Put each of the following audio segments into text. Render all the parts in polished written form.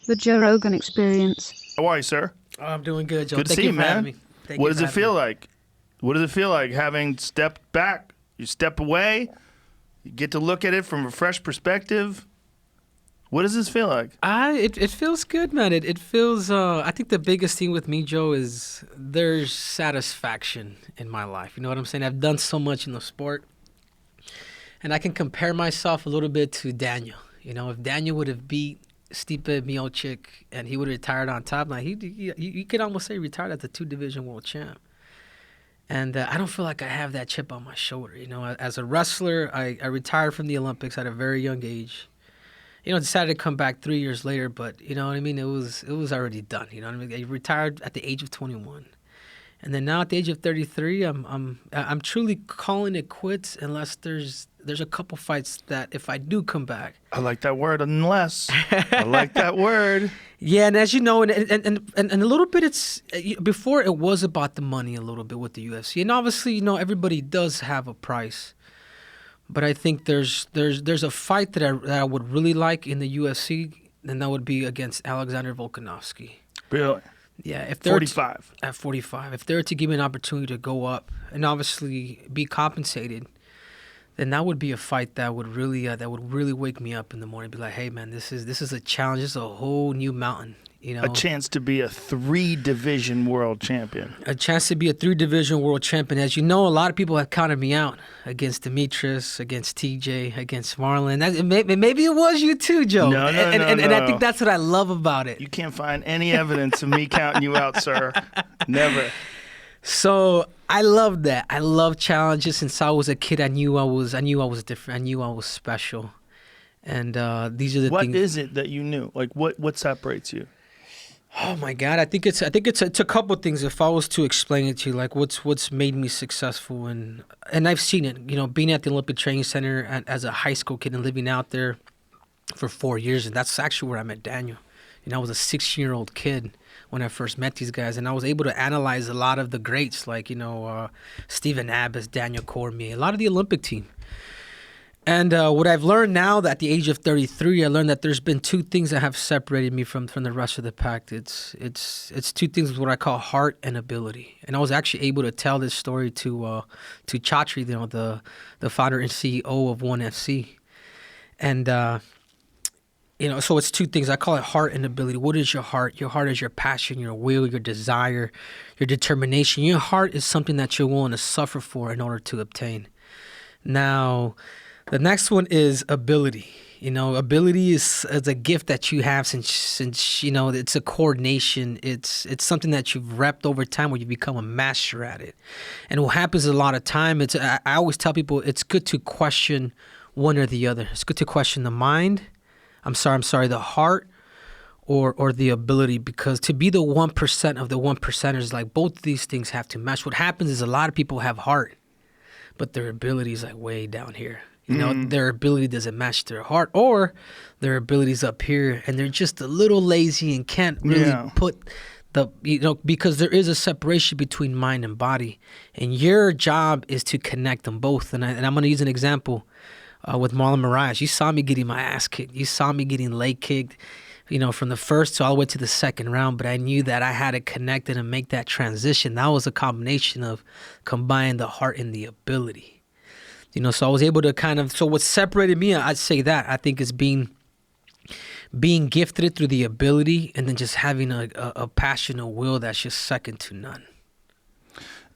The Joe Rogan Experience. How are you, sir? Oh, I'm doing good, Joe. Good to Thank see you you, for having man. me. Thank What you does for it having feel me. like? What does it feel like having stepped back? You step away, you get to look at it from a fresh perspective. What does this feel like? It feels good, man. It feels. I think the biggest thing with me, Joe, is there's satisfaction in my life. You know what I'm saying? I've done so much in the sport, and I can compare myself a little bit to Daniel. You know, if Daniel would have beat Stipe Miocic and he would have retired on top, like you could almost say retired as the 2-division world champ. And I don't feel like I have that chip on my shoulder. You know, as a wrestler, I retired from the Olympics at a very young age. You know, decided to come back 3 years later, but you know what I mean. It was already done. You know what I mean. I retired at the age of 21, and then now at the age of 33, I'm truly calling it quits unless there's a couple fights that if I do come back. I like that word, unless. I like that word. Yeah, and as you know, and a little bit, it's before it was about the money a little bit with the UFC, and obviously, you know, everybody does have a price. But I think there's a fight that I would really like in the UFC, and that would be against Alexander Volkanovski. Really? Yeah, if they're 45. At 45, if they're to give me an opportunity to go up and obviously be compensated, then that would be a fight that would really wake me up in the morning. Be like, hey man, this is a challenge. This is a whole new mountain. You know, A chance to be a 3-division world champion. a chance to be a 3-division world champion. As you know, a lot of people have counted me out against Demetrius, against TJ, against Marlon. Maybe it was you too, Joe. No, and I think that's what I love about it. You can't find any evidence of me counting you out, sir. Never. So I love that. I love challenges. Since I was a kid, I knew I was different. I knew I was special. And these are the things. What is it that you knew? Like, what separates you? Oh my God, I think it's a couple of things. If I was to explain it to you, like what's made me successful, and I've seen it, you know, being at the Olympic Training Center as a high school kid and living out there for 4 years, and that's actually where I met Daniel. You know, I was a 16-year-old kid when I first met these guys, and I was able to analyze a lot of the greats, like, you know, Stephen Abbas, Daniel Cormier, a lot of the Olympic team. And what I've learned now that at the age of 33, I learned that there's been two things that have separated me from the rest of the pack. It's two things, what I call heart and ability. And I was actually able to tell this story to Chatri, you know, the founder and CEO of ONE FC. And you know, so it's two things. I call it heart and ability. What is your heart? Your heart is your passion, your will, your desire, your determination. Your heart is something that you're willing to suffer for in order to obtain. Now, the next one is ability. You know, ability is a gift that you have since you know, it's a coordination. It's something that you've repped over time where you become a master at it. And what happens a lot of time, I always tell people it's good to question one or the other. It's good to question the mind. The heart or the ability, because to be the 1% of the 1%ers, like both of these things have to match. What happens is a lot of people have heart, but their ability is like way down here. You know, their ability doesn't match their heart, or their ability's up here and they're just a little lazy and can't really put because there is a separation between mind and body, and your job is to connect them both. And I'm going to use an example with Marlon Moraes. You saw me getting my ass kicked. You saw me getting leg kicked, you know, from the first to all the way to the second round, but I knew that I had to connect it and make that transition. That was a combination of combining the heart and the ability. You know, so I was able to so what separated me, I'd say that, I think, is being gifted it through the ability, and then just having a passion, a will that's just second to none.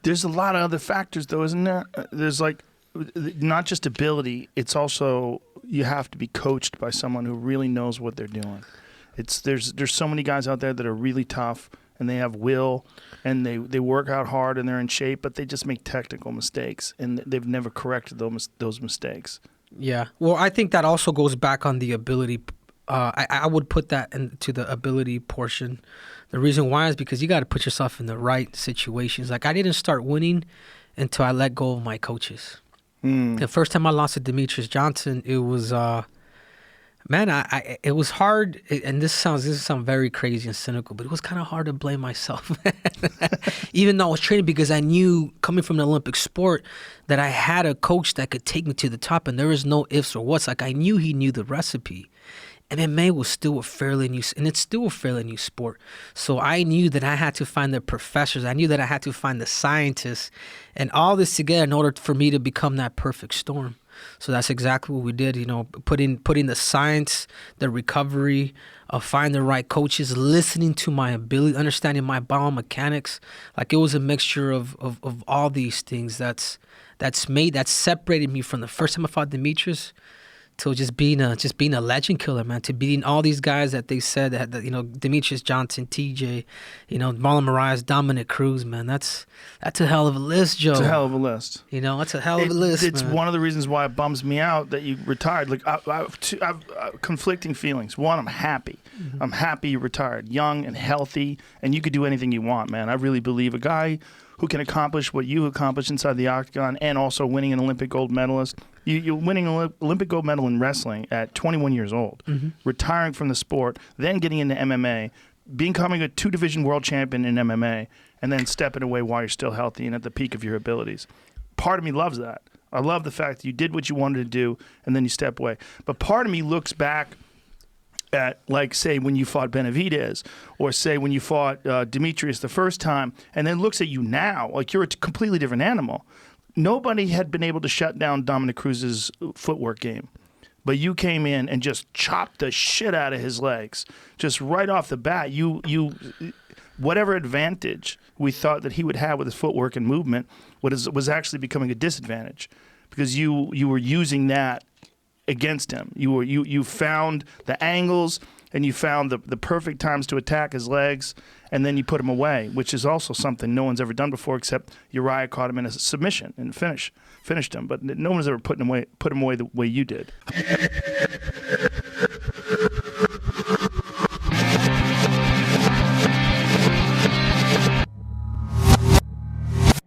There's a lot of other factors, though, isn't there? There's like, not just ability, it's also you have to be coached by someone who really knows what they're doing. There's so many guys out there that are really tough, and they have will, and they work out hard, and they're in shape, but they just make technical mistakes, and they've never corrected those mistakes. Yeah. Well, I think that also goes back on the ability. I would put that into the ability portion. The reason why is because you got to put yourself in the right situations. Like, I didn't start winning until I let go of my coaches. The first time I lost to Demetrius Johnson, it was it was hard, and this sounds very crazy and cynical, but it was kind of hard to blame myself. Even though I was training, because I knew, coming from the Olympic sport, that I had a coach that could take me to the top, and there was no ifs or whats. Like, I knew he knew the recipe. MMA was still a fairly new, and it's still a fairly new sport. So I knew that I had to find the professors. I knew that I had to find the scientists, and all this together in order for me to become that perfect storm. So that's exactly what we did. You know, putting the science, the recovery, find the right coaches, listening to my ability, understanding my biomechanics. Like, it was a mixture of all these things that's separated me from the first time I fought Demetrius to just being a legend killer, man. To beating all these guys that they said that you know, Demetrius Johnson, TJ, you know, Marlon Moraes, Dominic Cruz, man. That's a hell of a list, Joe. It's a hell of a list. You know, it's a hell of a list. It's man. one of the reasons why it bums me out that you retired. Like, I've conflicting feelings. One, I'm happy. Mm-hmm. I'm happy you retired, young and healthy, and you could do anything you want, man. I really believe a guy who can accomplish what you accomplished inside the octagon and also winning an Olympic gold medalist. You're winning an Olympic gold medal in wrestling at 21 years old, retiring from the sport, then getting into MMA, becoming a 2-division world champion in MMA, and then stepping away while you're still healthy and at the peak of your abilities. Part of me loves that. I love the fact that you did what you wanted to do, and then you step away. But part of me looks back at, like, say, when you fought Benavidez, or say when you fought Demetrius the first time, and then looks at you now, like you're a completely different animal. Nobody had been able to shut down Dominic Cruz's footwork game. But you came in and just chopped the shit out of his legs. Just right off the bat, you whatever advantage we thought that he would have with his footwork and movement was actually becoming a disadvantage, because you were using that against him. You found the angles, and you found the perfect times to attack his legs, and then you put him away, which is also something no one's ever done before, except Uriah caught him in a submission and finished him. But no one's ever put him away the way you did.